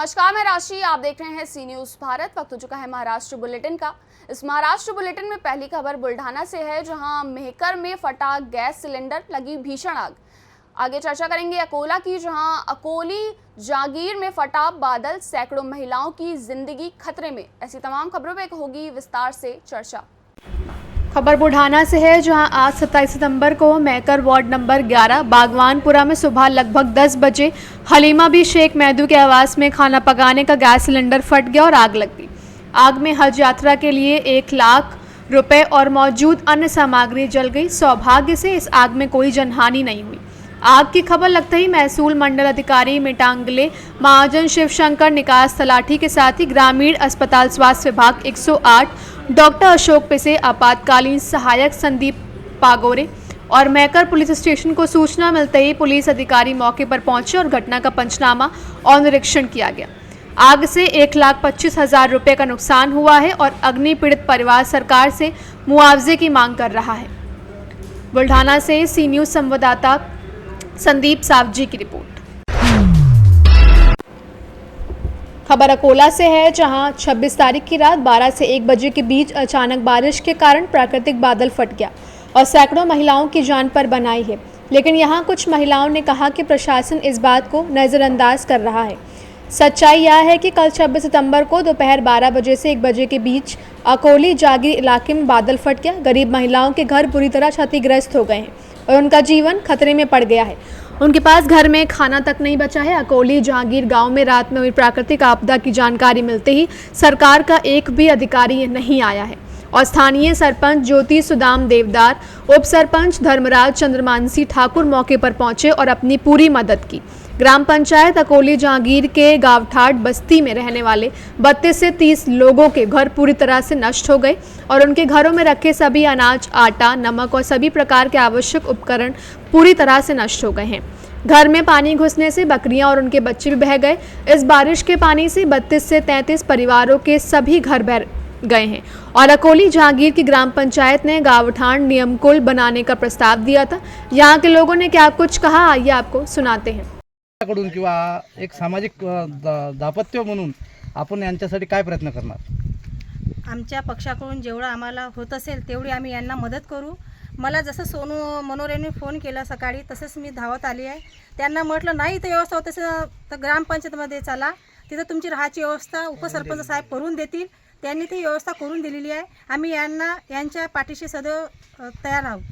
नमस्कार, मैं राशि। आप देख रहे हैं सी न्यूज़ भारत। वक्त हो चुका है महाराष्ट्र बुलेटिन का। इस महाराष्ट्र बुलेटिन में पहली खबर बुल्ढाना से है, जहां मेहकर में फटा गैस सिलेंडर, लगी भीषण आग। आगे चर्चा करेंगे अकोला की, जहां अकोली जागीर में फटा बादल, सैकड़ों महिलाओं की जिंदगी खतरे में। ऐसी तमाम खबरों पर होगी विस्तार से चर्चा। खबर बुल्ढाना से है, जहां आज 27 सितंबर को मेहकर वार्ड नंबर 11 बागवानपुरा में सुबह लगभग 10 बजे हलीमा बी शेख महदू के आवास में खाना पकाने का गैस सिलेंडर फट गया और आग लग गई। आग में हज यात्रा के लिए 1 लाख रुपए और मौजूद अन्य सामग्री जल गई। सौभाग्य से इस आग में कोई जनहानि नहीं हुई। आग की खबर लगते ही महसूल मंडल अधिकारी मिटांगले महाजन शिवशंकर निकास तलाठी के साथ ही ग्रामीण अस्पताल स्वास्थ्य विभाग 108 डॉक्टर अशोक पिसे, आपातकालीन सहायक संदीप पागोरे और मेहकर पुलिस स्टेशन को सूचना मिलते ही पुलिस अधिकारी मौके पर पहुंचे और घटना का पंचनामा और निरीक्षण किया गया। आग से 1,25,000 रुपये का नुकसान हुआ है और अग्नि पीड़ित परिवार सरकार से मुआवजे की मांग कर रहा है। बुल्ढाना से सी न्यूज़ संवाददाता संदीप सावजी की रिपोर्ट। खबर अकोला से है, जहां 26 तारीख की रात 12 से 1 बजे के बीच अचानक बारिश के कारण प्राकृतिक बादल फट गया और सैकड़ों महिलाओं की जान पर बनाई है। लेकिन यहां कुछ महिलाओं ने कहा कि प्रशासन इस बात को नज़रअंदाज कर रहा है। सच्चाई यह है कि कल 26 सितंबर को दोपहर 12 बजे से 1 बजे के बीच अकोली जागीर इलाके में बादल फट गया। गरीब महिलाओं के घर बुरी तरह क्षतिग्रस्त हो गए हैं और उनका जीवन खतरे में पड़ गया है। उनके पास घर में खाना तक नहीं बचा है। अकोली जहांगीर गांव में रात में हुई प्राकृतिक आपदा की जानकारी मिलते ही सरकार का एक भी अधिकारी नहीं आया है और स्थानीय सरपंच ज्योति सुदाम देवदार, उप सरपंच धर्मराज चंद्रमानसी ठाकुर मौके पर पहुंचे और अपनी पूरी मदद की। ग्राम पंचायत अकोली जहांगीर के गावठाट बस्ती में रहने वाले 32 से 30 लोगों के घर पूरी तरह से नष्ट हो गए और उनके घरों में रखे सभी अनाज, आटा, नमक और सभी प्रकार के आवश्यक उपकरण पूरी तरह से नष्ट हो गए हैं। घर में पानी घुसने से बकरियां और उनके बच्चे भी बह गए। इस बारिश के पानी से 32 से 33 परिवारों के सभी घर बह गए हैं और अकोली जहांगीर की ग्राम पंचायत ने गावठाण नियमकुल बनाने का प्रस्ताव दिया था। यहाँ के लोगों ने क्या कुछ कहा, आइए आपको सुनाते हैं। कडून किंवा एक सामाजिक दापत्य म्हणून आपण यांच्यासाठी काय प्रयत्न करणार? आमच्या पक्षाकडून जेवढं आम्हाला होत असेल तेवढी आम्ही यांना मदत करू। मला जसं सोनू मनोरेने फोन केला सकाळी, तसंच मी धावत आली आहे। त्यांना म्हटलं नाही तर व्यवस्था होत असेल तर ग्रामपंचायतमध्ये चला, तिथं तुमची राहायची व्यवस्था उपसरपंच साहेब करून देतील। त्यांनी ती व्यवस्था करून दिलेली आहे। आम्ही यांच्या पाठीशी सदैव तयार आहोत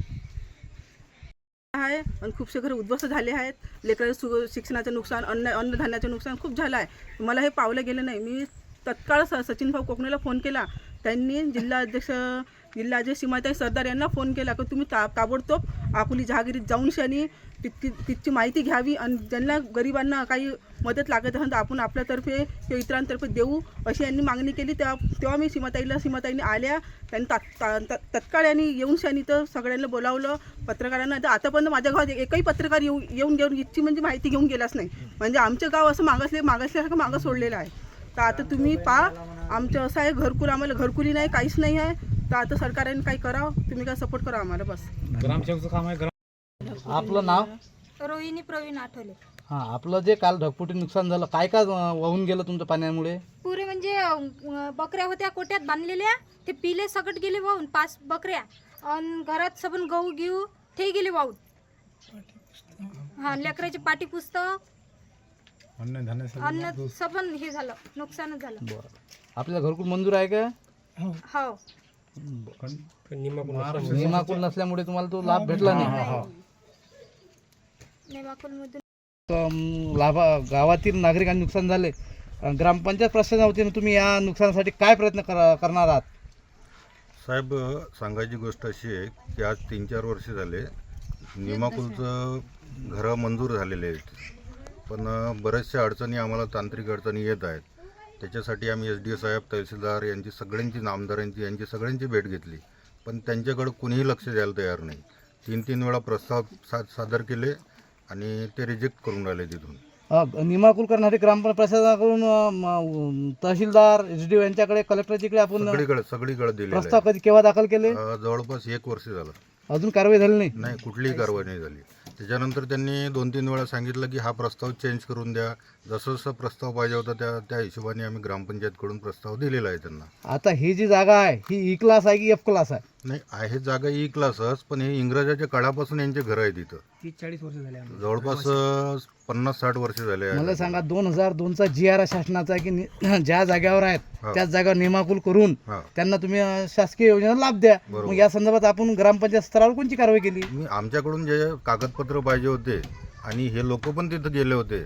आहे आणि खूपसे घर उद्ध्वस्त झाले आहेत। लेकरांचं शिक्षणाचं नुकसान, अन्नधान्याचं नुकसान खूप झालं आहे। मला हे पावलं गेलं नाही। मी तत्काळ सचिन भाऊ कोकणेला फोन केला। त्यांनी जिल्हाध्यक्ष सीमाताई सरदार यांना फोन केला की तुम्ही ताबडतोब अकोली जहागिरीत जाऊन शानी तिथची माहिती घ्यावी आणि ज्यांना गरिबांना काही मदत लागत असेल तर आपण आपल्यातर्फे किंवा इतरांतर्फे देऊ अशी यांनी मागणी केली। तेव्हा मी सीमाताईने आल्या, त्यांनी तत्काळ यांनी येऊन शानी तर सगळ्यांना बोलावलं, पत्रकारांना। तर आतापर्यंत माझ्या गावात एकही पत्रकार येऊन इतकी म्हणजे माहिती घेऊन गेलाच नाही। म्हणजे आमचं गाव असं मागासल्यासारखं मागं सोडलेलं आहे। तर आता तुम्ही पहा, आमचं असं आहे घरकुल, आम्हाला घरकुली नाही, काहीच नाही आहे। तर आता सरकारने काही करावं, तुम्ही काय सपोर्ट करा आम्हाला बस। ग्रामसेवकचं काम आहे। आपलं नाव? रोहिणी प्रवीण आठवले। हां, आपलं जे काल ढगफुटी नुकसान झालं, काय काय वाहून गेलं तुमच्या पाण्यामुळे? पुरे म्हणजे बकऱ्या होत्या कोट्यात बांधलेल्या, ते पिले सकट गेले वाहून 5 बकऱ्या आणि घरात सबन गहू घेऊ ते गेले वाहून। हां, लेकराची पाटी पुस्तक, अन्न सबन हे झालं, नुकसानच झालं। बरं, आपल्याला घरकुल मंजूर आहे का? हो, नियमाकुल नसल्यामुळे तुम्हाला तो लाभ भेटला नाही। गावातील नागरिकांचे नुकसान झाले, ग्रामपंचायत प्रशासनाच्या वतीने तुम्ही या नुकसानासाठी काय प्रयत्न करणार आहात? साहेब, सांगायची गोष्ट अशी आहे की आज 3-4 वर्ष झाले नियमाकुलचं घरं मंजूर झालेले आहेत, पण बऱ्याचशा अडचणी आम्हाला तांत्रिक अडचणी येत आहेत। त्याच्यासाठी आम्ही SDO साहेब, तहसीलदार यांची सगळ्यांची, आमदारांची यांची सगळ्यांची भेट घेतली, पण त्यांच्याकडे कुणीही लक्ष द्यायला तयार नाही। 3-3 वेळा प्रस्ताव सादर केले आणि ते रिजेक्ट करून राहिले तिथून। नियमाकुल करणारे ग्रामप्रशासनाकडून तहसीलदार, SDO यांच्याकडे, कलेक्टरच्याकडे आपण सगळीकडे दिले प्रस्ताव कधी केव्हा दाखल केले? जवळपास 1 वर्ष झालं, अजून कारवाई झाली नाही, कुठलीही कारवाई नाही झाली। त्याच्यानंतर त्यांनी 2-3 वेळा सांगितलं की हा प्रस्ताव चेंज करून द्या, जसं जसं प्रस्ताव पाहिजे होता त्या हिशोबाने आम्ही ग्रामपंचायतकडून प्रस्ताव दिलेला आहे त्यांना. आता ही जी जागा आहे ही ई क्लास आहे की एफ क्लास आहे? नाही आहे जागा ई क्लासच, पण हे इंग्रजाच्या काळापासून यांचे घर आहे तिथं. 30-40 वर्ष झाले आम्हाला. जवळपास 50-60 वर्ष झाले आहे. मला सांगा 2002चा GR शासनाचा आहे की ज्या जागेवर आहेत हा. त्याच जागेवर नियमाकुल करून हा. त्यांना तुम्ही शासकीय योजना लाभ द्या. बरोबर. मग या संदर्भात आपण ग्रामपंचायत स्तरावर कोणती कारवाई केली? मी आमच्याकडून जे कागदपत्र पाहिजे होते आणि हे लोक पण तिथं गेले होते,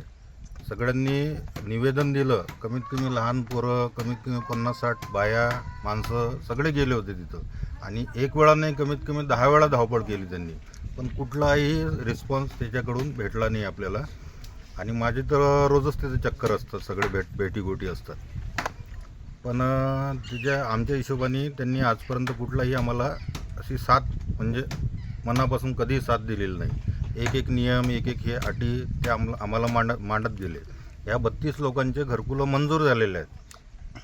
सगळ्यांनी निवेदन दिलं. कमीत कमी लहान पोरं, कमीत कमी 50-60 बाया माणसं सगळे गेले होते तिथं, आणि एक वेळा नाही कमीत कमी 10 वेळा धावपळ केली त्यांनी, पण कुठलाही रिस्पॉन्स त्याच्याकडून भेटला नाही आपल्याला. आणि माझे तर रोजच त्याचे चक्कर असतात, सगळे भेटीगोटी असतात. पण आमच्या हिशोबाने त्यांनी आजपर्यंत कुठलाही आम्हाला अशी साथ म्हणजे मनापासून कधीही साथ दिलेली नाही. एक नियम एक हे अटी ते आम्हाला मांडत गेले. ह्या 32 लोकांचे घरकुलं मंजूर झालेले आहेत,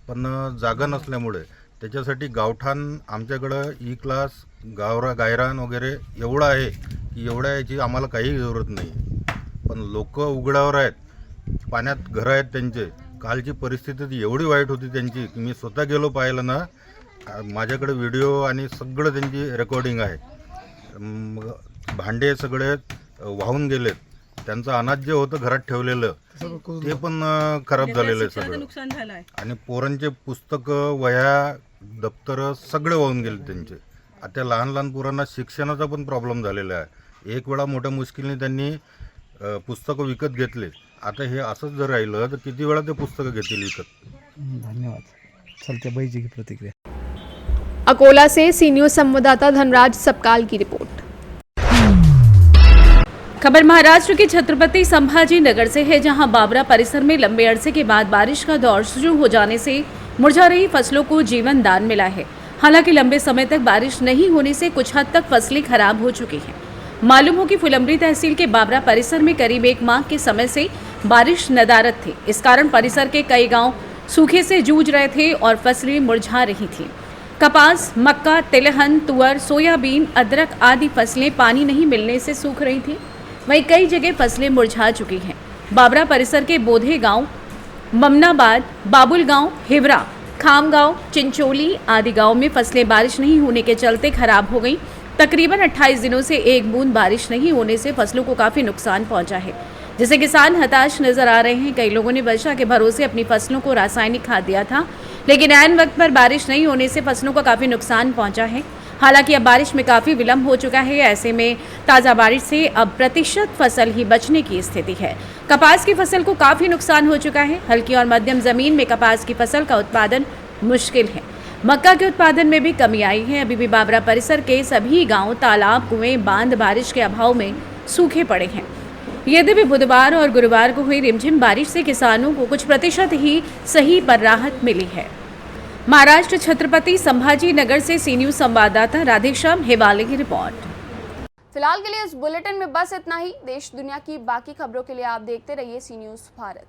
पण जागा नसल्यामुळे त्याच्यासाठी गावठाण आमच्याकडं ई क्लास गायरान वगैरे एवढं आहे की एवढ्या याची आम्हाला काही जरूरत नाही. पण लोक उघड्यावर आहेत, पाण्यात घरं आहेत त्यांचे. कालची परिस्थिती एवढी वाईट होती त्यांची की मी स्वतः गेलो पाहिलं ना, माझ्याकडे व्हिडिओ आणि सगळं त्यांची रेकॉर्डिंग आहे. भांडे सगळे वाहून गेलेत, त्यांचं अनाज जे होतं घरात ठेवलेलं ते पण खराब झालेलं आहे सगळं. नुकसान झालं आहे. आणि पोरांचे पुस्तकं, वह्या, दप्तरं सगळे वाहून गेले त्यांचे. आता लहान लहान पोरांना शिक्षणाचा पण प्रॉब्लेम झालेला आहे. एक वेळा मोठ्या मुश्किलने त्यांनी पुस्तकं विकत घेतले. आता हे असंच जर राहिलं तर किती वेळा ते पुस्तकं घेतील विकत. धन्यवाद. चलते बाईजी की प्रतिक्रिया. अकोला से सी न्यूज़ संवाददाता धनराज सपकाल की रिपोर्ट। खबर महाराष्ट्र के छत्रपति संभाजी नगर से है, जहां बाबरा परिसर में लंबे अरसे के बाद बारिश का दौर शुरू हो जाने से मुरझा रही फसलों को जीवन दान मिला है। हालांकि लंबे समय तक बारिश नहीं होने से कुछ हद तक फसलें खराब हो चुकी हैं। मालूम हो कि फुलंब्री तहसील के बाबरा परिसर में करीब 1 माह के समय से बारिश नदारद थी। इस कारण परिसर के कई गांव सूखे से जूझ रहे थे और फसलें मुरझा रही थीं। कपास, मक्का, तिलहन, तुअर, सोयाबीन, अदरक आदि फसलें पानी नहीं मिलने से सूख रही थीं। वहीं कई जगह फसलें मुरझा चुकी हैं। बाबरा परिसर के बोधे गांव, ममनाबाद, बाबुल गांव, हिवरा, खाम गांव, चिंचोली आदि गांव में फसलें बारिश नहीं होने के चलते खराब हो गईं। तकरीबन 28 दिनों से एक बूंद बारिश नहीं होने से फसलों को काफ़ी नुकसान पहुंचा है, जिससे किसान हताश नजर आ रहे हैं। कई लोगों ने वर्षा के भरोसे अपनी फसलों को रासायनिक खाद दिया था, लेकिन ऐन वक्त पर बारिश नहीं होने से फसलों को काफ़ी नुकसान पहुंचा है। हालांकि अब बारिश में काफ़ी विलम्ब हो चुका है। ऐसे में ताज़ा बारिश से अब प्रतिशत फसल ही बचने की स्थिति है। कपास की फसल को काफ़ी नुकसान हो चुका है। हल्की और मध्यम ज़मीन में कपास की फसल का उत्पादन मुश्किल है। मक्का के उत्पादन में भी कमी आई है। अभी भी बाबरा परिसर के सभी गांव, तालाब, कुएं, बांध बारिश के अभाव में सूखे पड़े हैं। यद्यपि बुधवार और गुरुवार को हुई रिमझिम बारिश से किसानों को कुछ प्रतिशत ही सही पर राहत मिली है। महाराष्ट्र छत्रपति संभाजी नगर से सी न्यूज़ संवाददाता राधेश्याम हेवाले की रिपोर्ट। फिलहाल के लिए इस बुलेटिन में बस इतना ही। देश दुनिया की बाकी खबरों के लिए आप देखते रहिए सी न्यूज़ भारत।